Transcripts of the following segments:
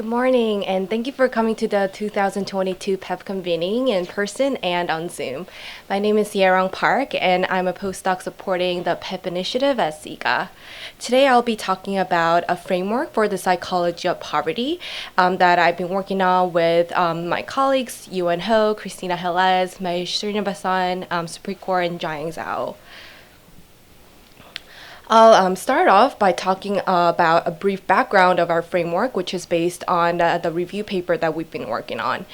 Good morning, and thank you for coming to the 2022 PEP convening in person and on Zoom. My name is Yerong Park, and I'm a postdoc supporting the PEP initiative at SIGA. Today, I'll be talking about a framework for the psychology of poverty that I've been working on with my colleagues, Yuan Ho, Christina Helez, Mahesh Srinivasan, Suprikor, and Jiang Zhao. I'll start off by talking about a brief background of our framework, which is based on the review paper that we've been working on.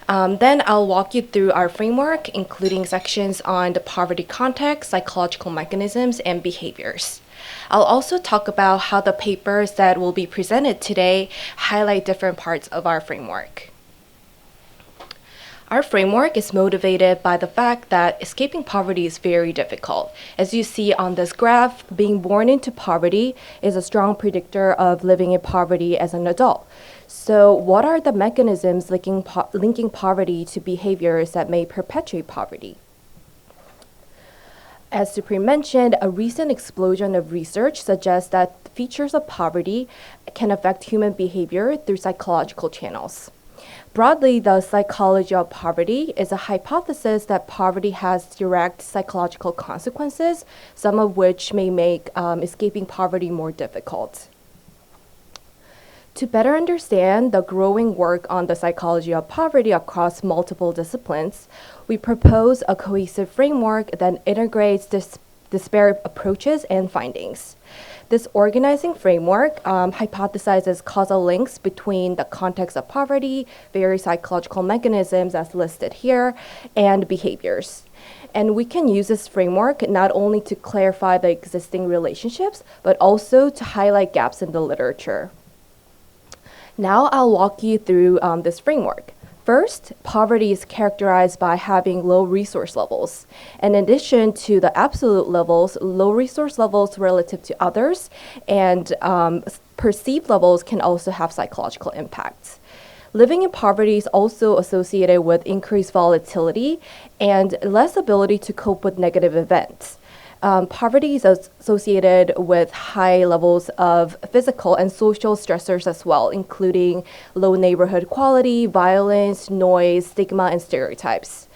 Then I'll walk you through our framework, including sections on the poverty context, psychological mechanisms, and behaviors. I'll also talk about how the papers that will be presented today highlight different parts of our framework. Our framework is motivated by the fact that escaping poverty is very difficult. As you see on this graph, being born into poverty is a strong predictor of living in poverty as an adult. So what are the mechanisms linking poverty to behaviors that may perpetuate poverty? As Supreme mentioned, a recent explosion of research suggests that features of poverty can affect human behavior through psychological channels. Broadly, the psychology of poverty is a hypothesis that poverty has direct psychological consequences, some of which may make escaping poverty more difficult. To better understand the growing work on the psychology of poverty across multiple disciplines, we propose a cohesive framework that integrates disparate approaches and findings. This organizing framework hypothesizes causal links between the context of poverty, various psychological mechanisms as listed here, and behaviors. And we can use this framework not only to clarify the existing relationships, but also to highlight gaps in the literature. Now I'll walk you through this framework. First, poverty is characterized by having low resource levels. In addition to the absolute levels, low resource levels relative to others and perceived levels can also have psychological impacts. Living in poverty is also associated with increased volatility and less ability to cope with negative events. Poverty is associated with high levels of physical and social stressors as well, including low neighborhood quality, violence, noise, stigma, and stereotypes.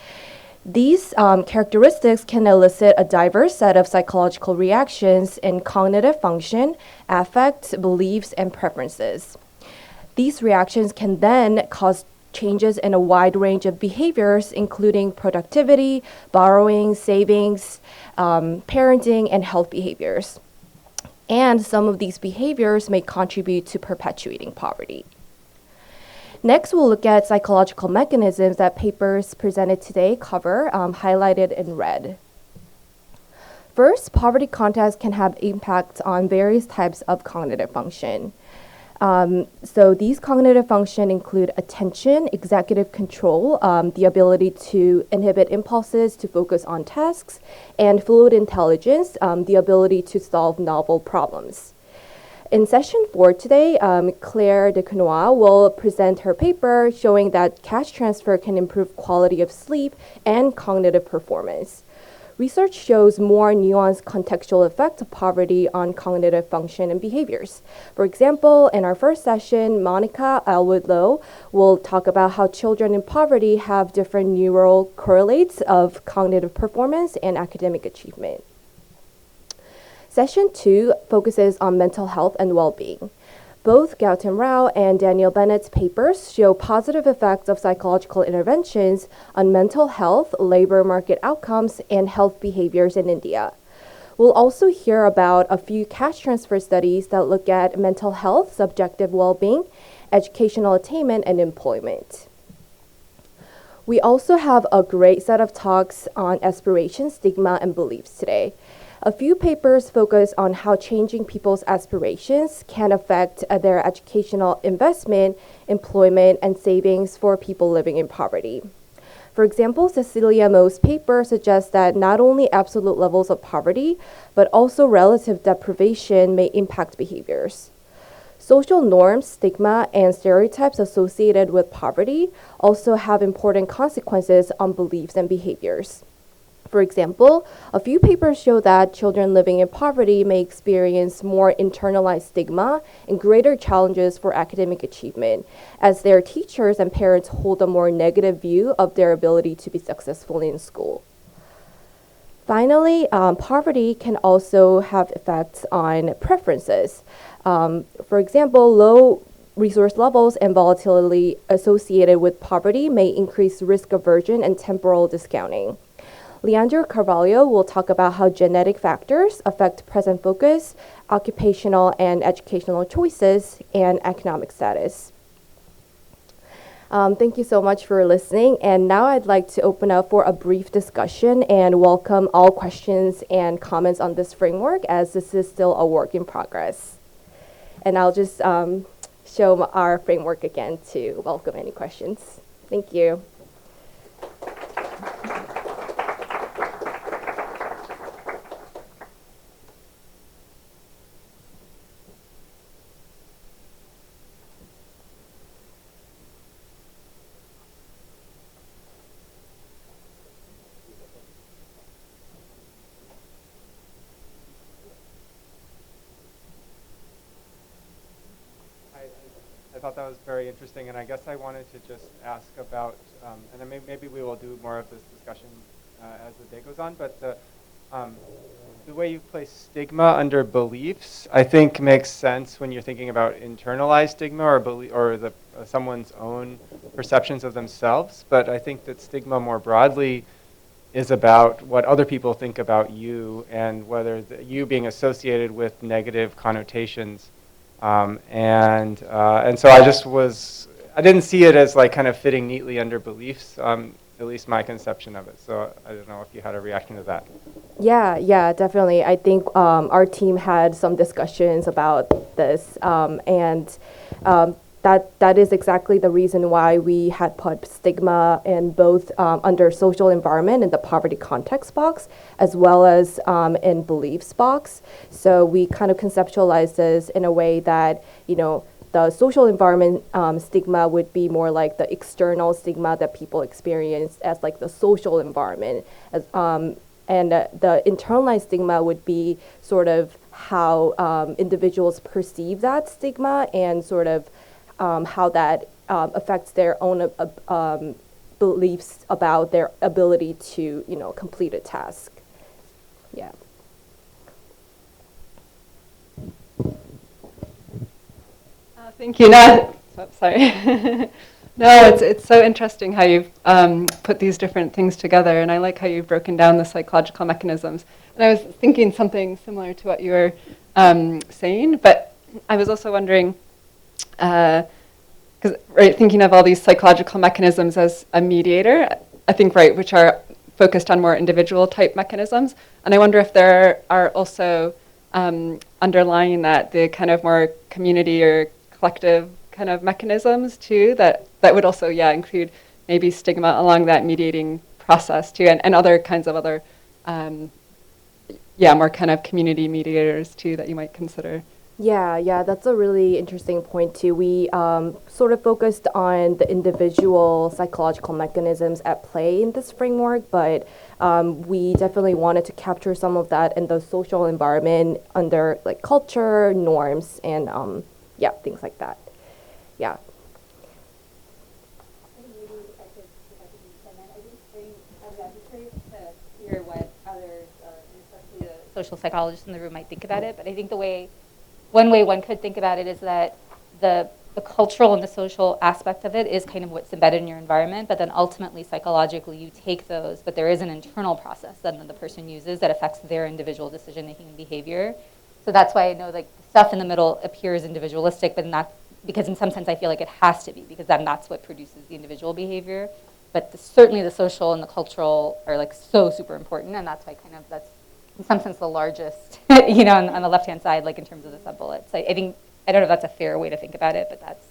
These characteristics can elicit a diverse set of psychological reactions in cognitive function, affect, beliefs, and preferences. These reactions can then cause changes in a wide range of behaviors, including productivity, borrowing, savings, parenting, and health behaviors. And some of these behaviors may contribute to perpetuating poverty. Next, we'll look at psychological mechanisms that papers presented today cover, highlighted in red. First, poverty context can have impacts on various types of cognitive function. So these cognitive functions include attention, executive control, the ability to inhibit impulses to focus on tasks, and fluid intelligence, the ability to solve novel problems. In session 4 today, Claire Dequenois will present her paper showing that cash transfer can improve quality of sleep and cognitive performance. Research shows more nuanced contextual effects of poverty on cognitive function and behaviors. For example, in our first session, Monica Elwood-Lowe will talk about how children in poverty have different neural correlates of cognitive performance and academic achievement. Session 2 focuses on mental health and well-being. Both Gautam Rao and Daniel Bennett's papers show positive effects of psychological interventions on mental health, labor market outcomes, and health behaviors in India. We'll also hear about a few cash transfer studies that look at mental health, subjective well-being, educational attainment, and employment. We also have a great set of talks on aspiration, stigma, and beliefs today. A few papers focus on how changing people's aspirations can affect their educational investment, employment, and savings for people living in poverty. For example, Cecilia Mo's paper suggests that not only absolute levels of poverty, but also relative deprivation may impact behaviors. Social norms, stigma, and stereotypes associated with poverty also have important consequences on beliefs and behaviors. For example, a few papers show that children living in poverty may experience more internalized stigma and greater challenges for academic achievement, as their teachers and parents hold a more negative view of their ability to be successful in school. Finally, poverty can also have effects on preferences. For example, low resource levels and volatility associated with poverty may increase risk aversion and temporal discounting. Leandro Carvalho will talk about how genetic factors affect present focus, occupational and educational choices, and economic status. Thank you so much for listening. And now I'd like to open up for a brief discussion and welcome all questions and comments on this framework, as this is still a work in progress. And I'll just show our framework again to welcome any questions. Thank you. I thought that was very interesting, and I guess I wanted to just ask about, and then maybe we will do more of this discussion as the day goes on, but the way you place stigma under beliefs, I think makes sense when you're thinking about internalized stigma or someone's own perceptions of themselves, but I think that stigma more broadly is about what other people think about you and whether you being associated with negative connotations. And so I didn't see it as like kind of fitting neatly under beliefs, at least my conception of it. So I don't know if you had a reaction to that. Yeah, definitely. I think our team had some discussions about this, and that is exactly the reason why we had put stigma in both under social environment in the poverty context box, as well as in beliefs box. So we kind of conceptualize this in a way that, the social environment stigma would be more like the external stigma that people experience as like the social environment, as, and the internalized stigma would be sort of how individuals perceive that stigma and sort of how that affects their own beliefs about their ability to, complete a task. Yeah. Thank you. No, sorry. No, it's so interesting how you've put these different things together, and I like how you've broken down the psychological mechanisms. And I was thinking something similar to what you were saying, but I was also wondering, because thinking of all these psychological mechanisms as a mediator, I think, which are focused on more individual type mechanisms, and I wonder if there are also underlying that the kind of more community or collective kind of mechanisms too, that would also include maybe stigma along that mediating process too, and other kinds of other more kind of community mediators too that you might consider. Yeah, that's a really interesting point too. We sort of focused on the individual psychological mechanisms at play in this framework, but we definitely wanted to capture some of that in the social environment under like culture, norms, and things like that. Yeah. Maybe if I could extend that. I would be curious to hear what others, especially the social psychologists in the room, might think about it. But I think one way one could think about it is that the cultural and the social aspect of it is kind of what's embedded in your environment, but then ultimately psychologically you take those, but there is an internal process that the person uses that affects their individual decision-making and behavior. So that's why I know like the stuff in the middle appears individualistic, but not because in some sense I feel like it has to be, because then that's what produces the individual behavior. But certainly the social and the cultural are like so super important, and that's why that's in some sense the largest, on the left-hand side, like in terms of the sub-bullets. I don't know if that's a fair way to think about it, but that's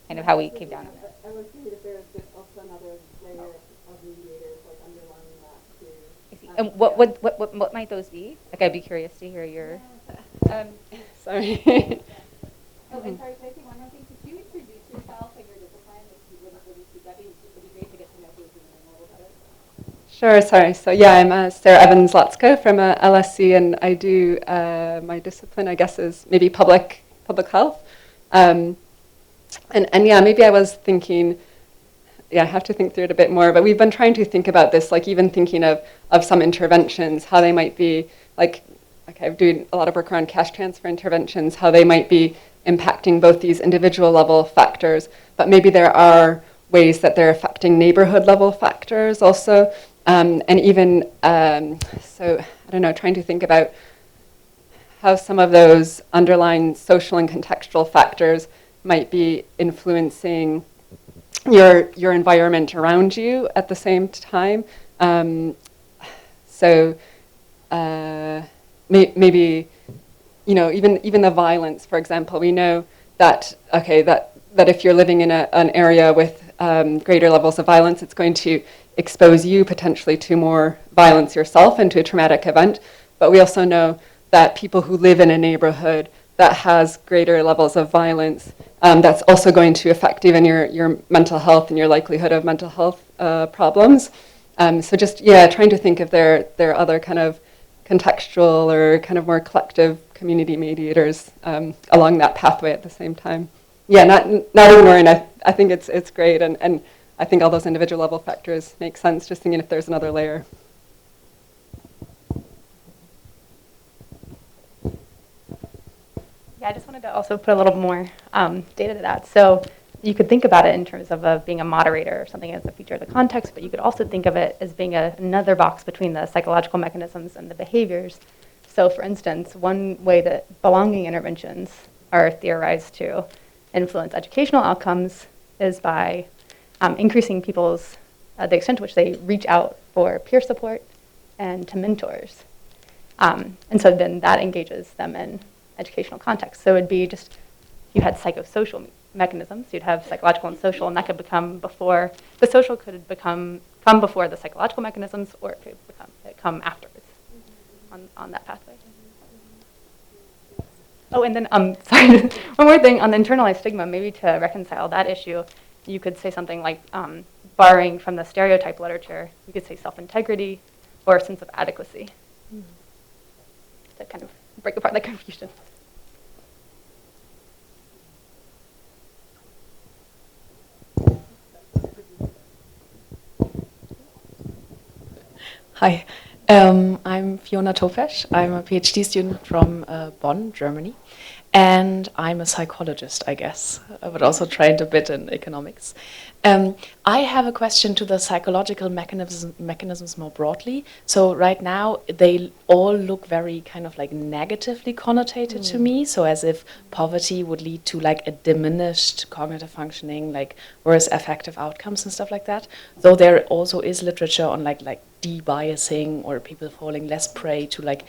kind of how we came down on it. I was thinking if there was also another layer of mediators like underlying that too. And what might those be? Like I'd be curious to hear your. Sorry. Oh, and sorry, can I say one more thing? Could you introduce yourself and your discipline if you wouldn't really speak up? It would be great to get to know who's in the role better. Sure, sorry. So yeah, I'm Sarah Evans-Lotsko from LSE, and I do, my discipline, I guess, is maybe public health. And yeah, maybe I was thinking, yeah, I have to think through it a bit more, but we've been trying to think about this, like even thinking of some interventions, how they might be, like I'm doing a lot of work around cash transfer interventions, how they might be impacting both these individual level factors, but maybe there are ways that they're affecting neighborhood level factors also. And even, so I don't know, trying to think about how some of those underlying social and contextual factors might be influencing your environment around you at the same time. Maybe, you know, even the violence, for example, we know that, okay, that if you're living in an area with greater levels of violence, it's going to expose you potentially to more violence yourself and to a traumatic event. But we also know that people who live in a neighborhood that has greater levels of violence, that's also going to affect even your mental health and your likelihood of mental health problems. So just, yeah, trying to think if there are other kind of contextual or kind of more collective community mediators along that pathway at the same time. Yeah, not ignoring, I think it's great, and I think all those individual level factors make sense, just thinking if there's another layer. Yeah, I just wanted to also put a little more data to that. So you could think about it in terms of being a moderator or something as a feature of the context, but you could also think of it as being another box between the psychological mechanisms and the behaviors. So for instance, one way that belonging interventions are theorized to influence educational outcomes is by increasing people's, the extent to which they reach out for peer support and to mentors. And so then that engages them in educational context. So it would be just, you had psychosocial mechanisms, you'd have psychological and social, and that could become before, the social could come before the psychological mechanisms, or it could come afterwards on that pathway. Oh, and then, sorry, one more thing on the internalized stigma, maybe to reconcile that issue, you could say something like, borrowing from the stereotype literature, you could say self-integrity or a sense of adequacy. To kind of break apart that confusion. Hi, I'm Fiona Tofesch. I'm a PhD student from Bonn, Germany, and I'm a psychologist, I guess, but also trained a bit in economics. I have a question to the psychological mechanisms more broadly. So right now, they all look very kind of like negatively connotated to me. So as if poverty would lead to like a diminished cognitive functioning, like worse affective outcomes and stuff like that. Though there also is literature on like de-biasing or people falling less prey to like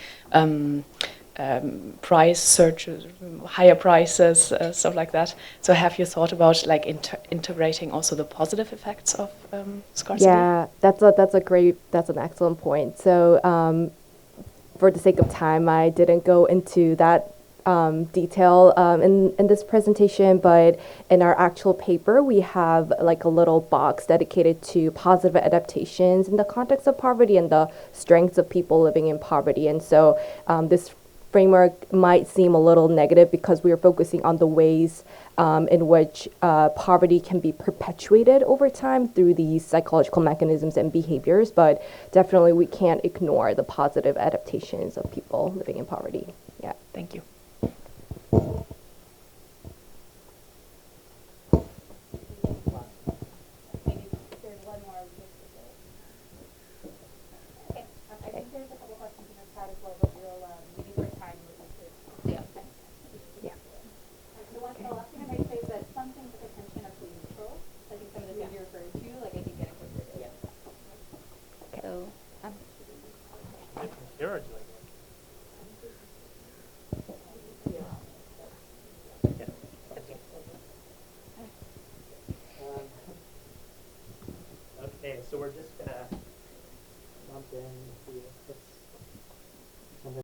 price searches, higher prices, stuff like that. So have you thought about like integrating also the positive effects of scarcity? Yeah, that's an excellent point. So for the sake of time, I didn't go into that detail in this presentation, but in our actual paper, we have like a little box dedicated to positive adaptations in the context of poverty and the strengths of people living in poverty. And so this framework might seem a little negative because we are focusing on the ways in which poverty can be perpetuated over time through these psychological mechanisms and behaviors, but definitely we can't ignore the positive adaptations of people living in poverty. Yeah. Thank you.